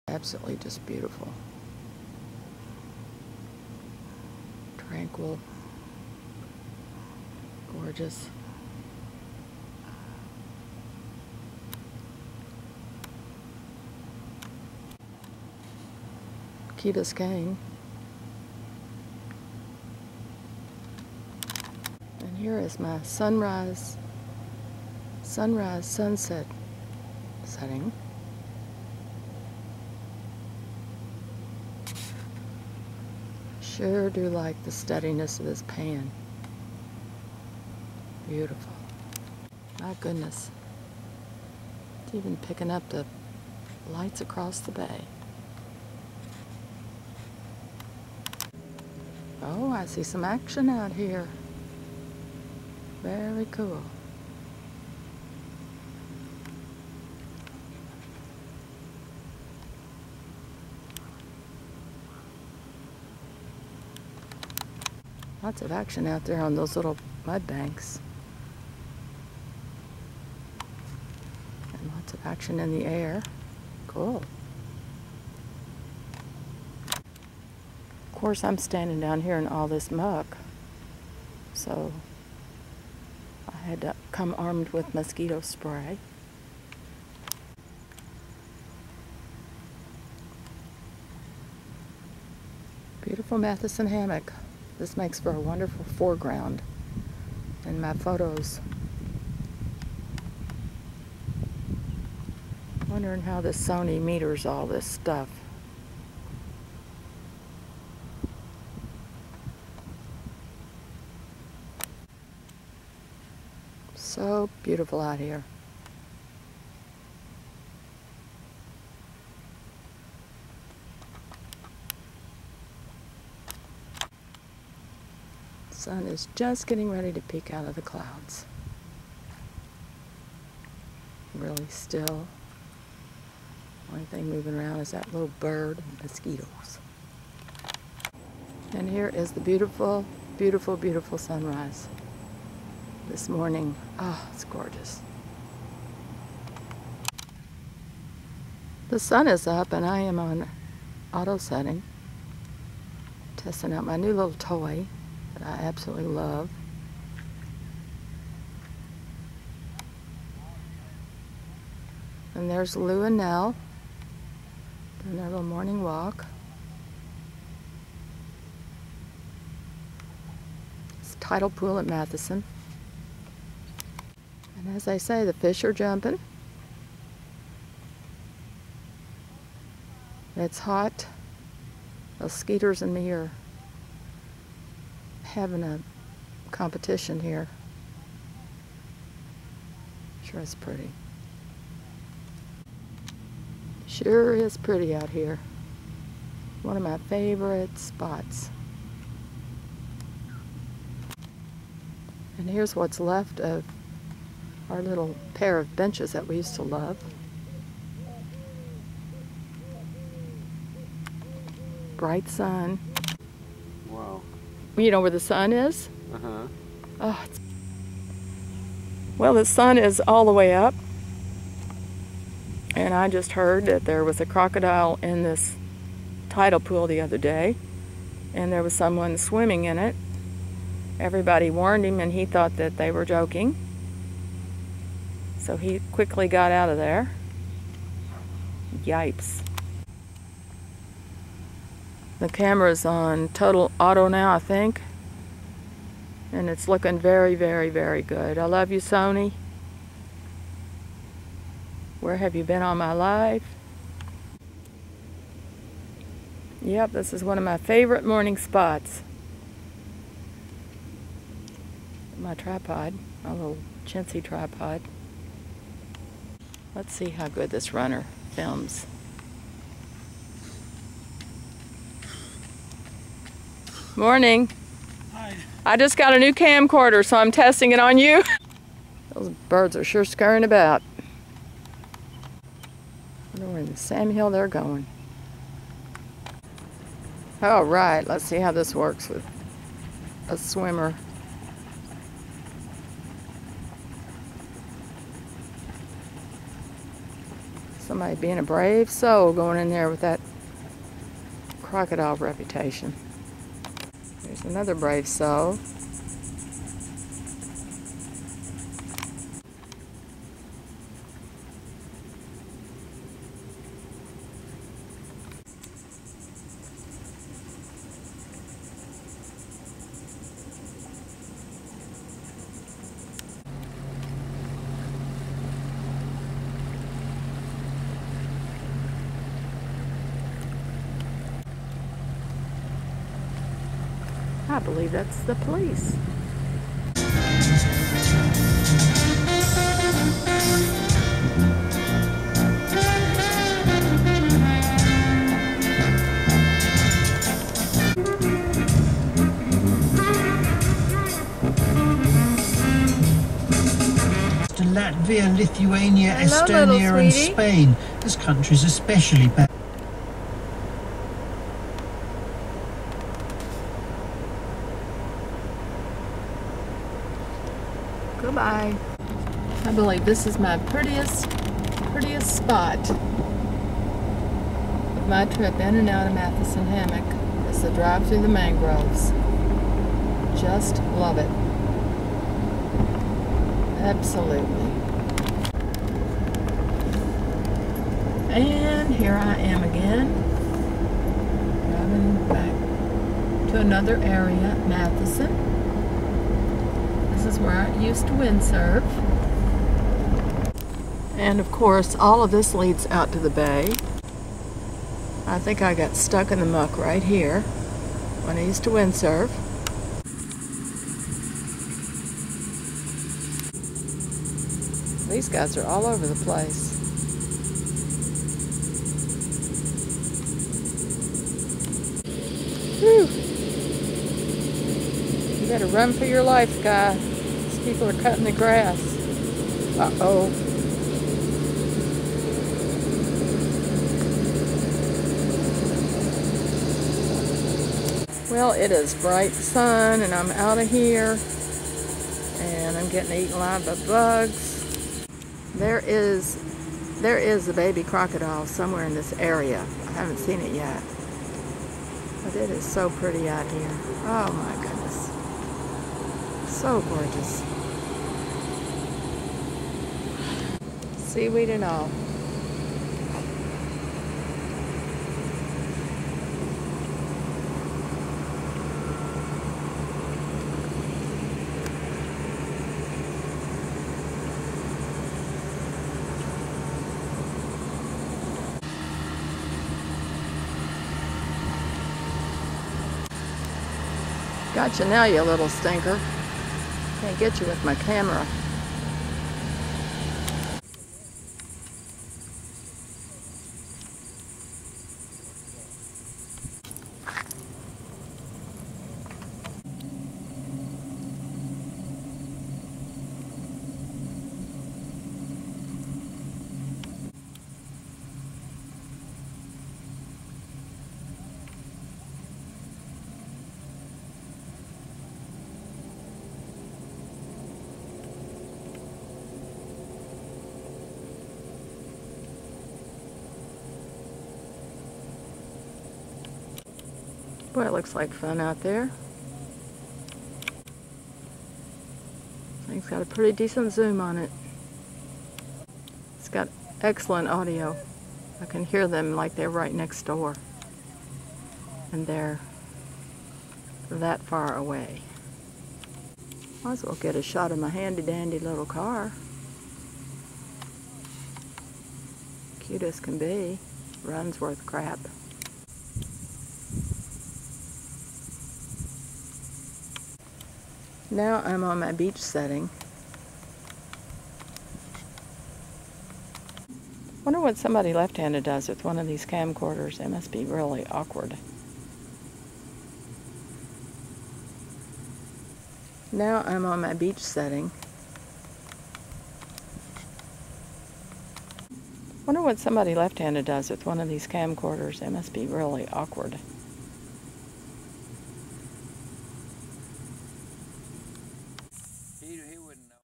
Absolutely just beautiful. Tranquil. Gorgeous. Key Biscayne. And here is my sunrise, sunset setting. Sure do like the steadiness of this pan. Beautiful. My goodness. It's even picking up the lights across the bay. Oh, I see some action out here. Very cool. Lots of action out there on those little mud banks. And lots of action in the air. Cool. Of course, I'm standing down here in all this muck, so I had to come armed with mosquito spray. Beautiful Matheson hammock. This makes for a wonderful foreground in my photos. Wondering how this Sony meters all this stuff. So beautiful out here. Sun is just getting ready to peek out of the clouds. Really still. Only thing moving around is that little bird and mosquitoes. And here is the beautiful, beautiful, beautiful sunrise this morning. Oh, it's gorgeous. The sun is up and I am on auto setting, testing out my new little toy that I absolutely love. And there's Lou and Nell doing their little morning walk. It's Tidal pool at Matheson. And as I say, the fish are jumping. It's hot. Those skeeters and me are having a competition here. Sure is pretty. Sure is pretty out here. One of my favorite spots. And here's what's left of our little pair of benches that we used to love. Bright sun. Wow. You know where the sun is? Uh-huh. Oh, well, the sun is all the way up. And I just heard that there was a crocodile in this tidal pool the other day. And there was someone swimming in it. Everybody warned him and he thought that they were joking. So he quickly got out of there. Yipes. The camera's on total auto now, I think. And it's looking very, very, very good. I love you, Sony. Where have you been all my life? Yep, this is one of my favorite morning spots. My tripod, my little chintzy tripod. Let's see how good this runner films. Morning. Hi. I just got a new camcorder, so I'm testing it on you. Those birds are sure scurrying about. I wonder where in the Sam Hill they're going. All right, let's see how this works with a swimmer. Somebody being a brave soul going in there with that crocodile reputation. There's another brave soul. I believe that's the police. To Latvia, Lithuania, Hello, Estonia and sweetie. Spain. This country's especially bad. Goodbye. I believe this is my prettiest spot of my trip in and out of Matheson Hammock. It's the drive through the mangroves. Just love it. Absolutely. And here I am again, driving back to another area, Matheson. This is where I used to windsurf. And of course, all of this leads out to the bay. I think I got stuck in the muck right here when I used to windsurf. These guys are all over the place. Whew. You better run for your life, guy. These people are cutting the grass. Uh-oh. Well, it is bright sun and I'm out of here and I'm getting eaten alive by bugs. There is a baby crocodile somewhere in this area. I haven't seen it yet. But it is so pretty out here. Oh my goodness. So gorgeous. Seaweed and all. Gotcha now, you little stinker. Can't get you with my camera. Boy, it looks like fun out there. Thing's got a pretty decent zoom on it. It's got excellent audio. I can hear them like they're right next door. And they're that far away. Might as well get a shot of my handy dandy little car. Cute as can be. Runs worth crap. Now I'm on my beach setting. Wonder what somebody left-handed does with one of these camcorders. It must be really awkward. Now I'm on my beach setting. Wonder what somebody left-handed does with one of these camcorders. It must be really awkward.